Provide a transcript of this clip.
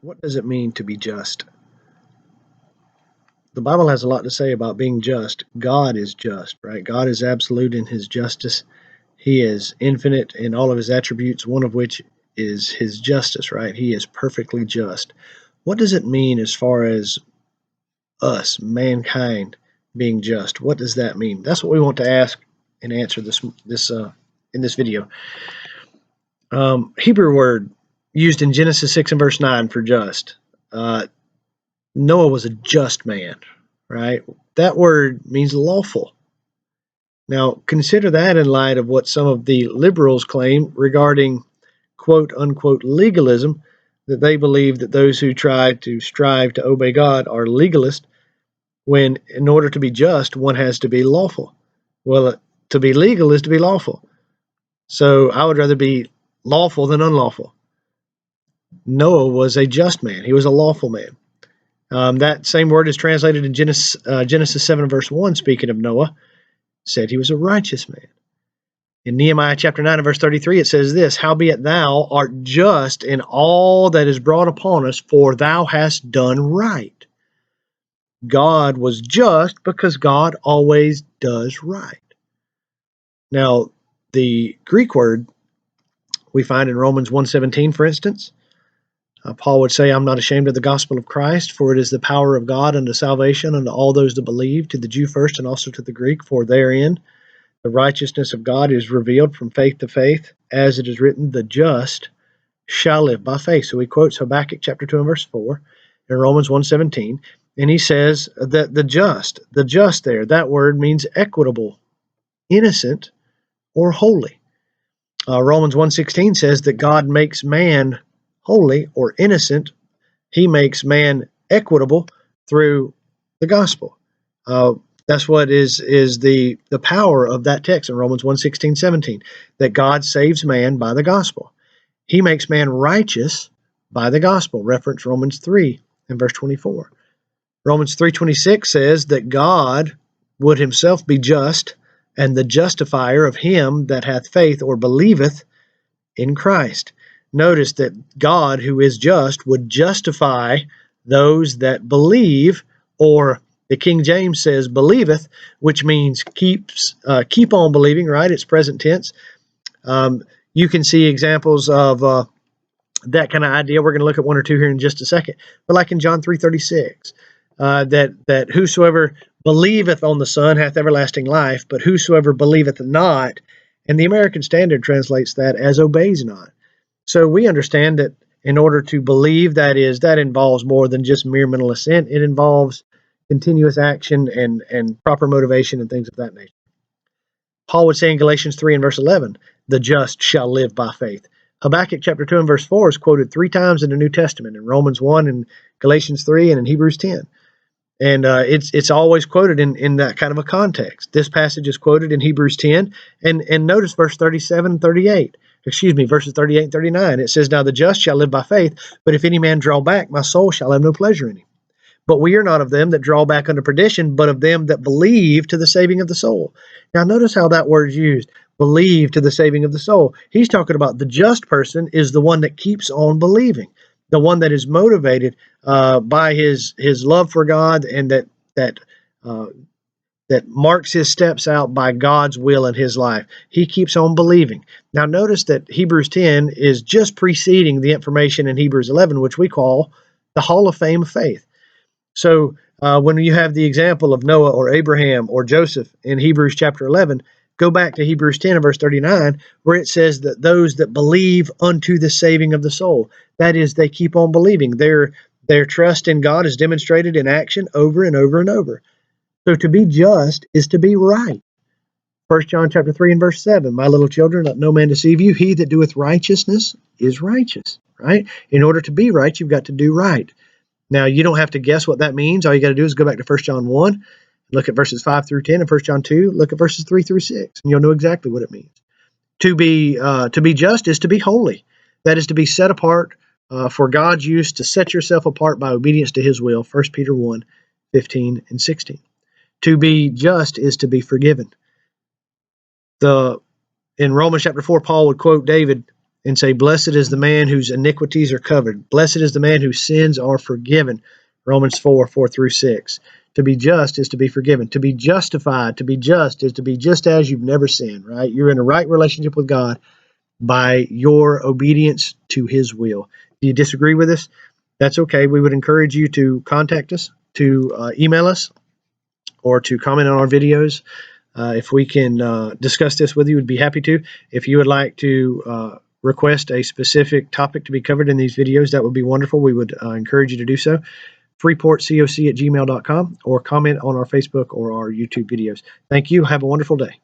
What does it mean to be just? The Bible has a lot to say about being just. God is just, right? God is absolute in his justice. He is infinite in all of his attributes, one of which is his justice, right? He is perfectly just. What does it mean as far as us, mankind, being just? What does that mean? That's what we want to ask and answer this in this video. Hebrew word used in Genesis 6 and verse 9 for just. Uh, Noah was a just man, right? That word means lawful. Now, consider that in light of what some of the liberals claim regarding quote unquote legalism, that they believe that those who try to strive to obey God are legalist, when in order to be just, one has to be lawful. Well, to be legal is to be lawful. So I would rather be lawful than unlawful. Noah was a just man, he was a lawful man. That same word is translated in Genesis 7 verse 1, speaking of Noah, said he was a righteous man. In Nehemiah chapter 9 and verse 33, it says this, "Howbeit thou art just in all that is brought upon us, for thou hast done right." God was just because God always does right. Now, the Greek word we find in Romans 1:17, for instance, Paul would say, "I'm not ashamed of the gospel of Christ, for it is the power of God unto salvation unto all those that believe, to the Jew first and also to the Greek, for therein the righteousness of God is revealed from faith to faith, as it is written, the just shall live by faith." So he quotes Habakkuk chapter 2 and verse 4 in Romans 1:17, and he says that the just there, that word means equitable, innocent, or holy. Romans 1:16 says that God makes man holy or innocent. He makes man equitable through the gospel. That's what is the power of that text in Romans 1:16-17, that God saves man by the gospel. He makes man righteous by the gospel. Reference Romans 3 and verse 24. Romans 3:26 says that God would himself be just and the justifier of him that hath faith or believeth in Christ. Notice that God, who is just, would justify those that believe, or the King James says believeth, which means keep on believing, right? It's present tense. You can see examples of that kind of idea. We're going to look at one or two here in just a second. But like in John 3:36, that whosoever believeth on the Son hath everlasting life, but whosoever believeth not, and the American Standard translates that as obeys not. So we understand that in order to believe, that involves more than just mere mental assent. It involves continuous action and proper motivation and things of that nature. Paul would say in Galatians 3 and verse 11, the just shall live by faith. Habakkuk chapter 2 and verse 4 is quoted 3 times in the New Testament, in Romans 1, in Galatians 3, and in Hebrews 10. And it's always quoted in that kind of a context. This passage is quoted in Hebrews 10, and notice verse 37 and 38. Verses 38 and 39. It says, "Now the just shall live by faith, but if any man draw back, my soul shall have no pleasure in him. But we are not of them that draw back unto perdition, but of them that believe to the saving of the soul." Now notice how that word is used, believe to the saving of the soul. He's talking about the just person is the one that keeps on believing, the one that is motivated by his love for God, and uh, that marks his steps out by God's will in his life. He keeps on believing. Now notice that Hebrews 10 is just preceding the information in Hebrews 11, which we call the Hall of Fame of faith. So when you have the example of Noah or Abraham or Joseph in Hebrews chapter 11, go back to Hebrews 10 and verse 39, where it says that those that believe unto the saving of the soul, that is, they keep on believing. Their trust in God is demonstrated in action over and over and over. So to be just is to be right. 1 John chapter 3 and verse 7, "My little children, let no man deceive you. He that doeth righteousness is righteous," right? In order to be right, you've got to do right. Now, you don't have to guess what that means. All you got to do is go back to 1 John 1, look at verses 5 through 10, and 1 John 2, look at verses 3 through 6, and you'll know exactly what it means. To be just is to be holy. That is to be set apart for God's use, to set yourself apart by obedience to his will, 1 Peter 1, 15 and 16. To be just is to be forgiven. In Romans chapter 4, Paul would quote David and say, blessed is the man whose iniquities are covered. Blessed is the man whose sins are forgiven. Romans 4:4-6. To be just is to be forgiven. To be justified, to be just, is to be just as you've never sinned, right? You're in a right relationship with God by your obedience to his will. Do you disagree with us? That's okay. We would encourage you to contact us, to email us, or to comment on our videos. If we can discuss this with you, we'd be happy to. If you would like to request a specific topic to be covered in these videos, that would be wonderful. We would encourage you to do so. freeportcoc@gmail.com, or comment on our Facebook or our YouTube videos. Thank you. Have a wonderful day.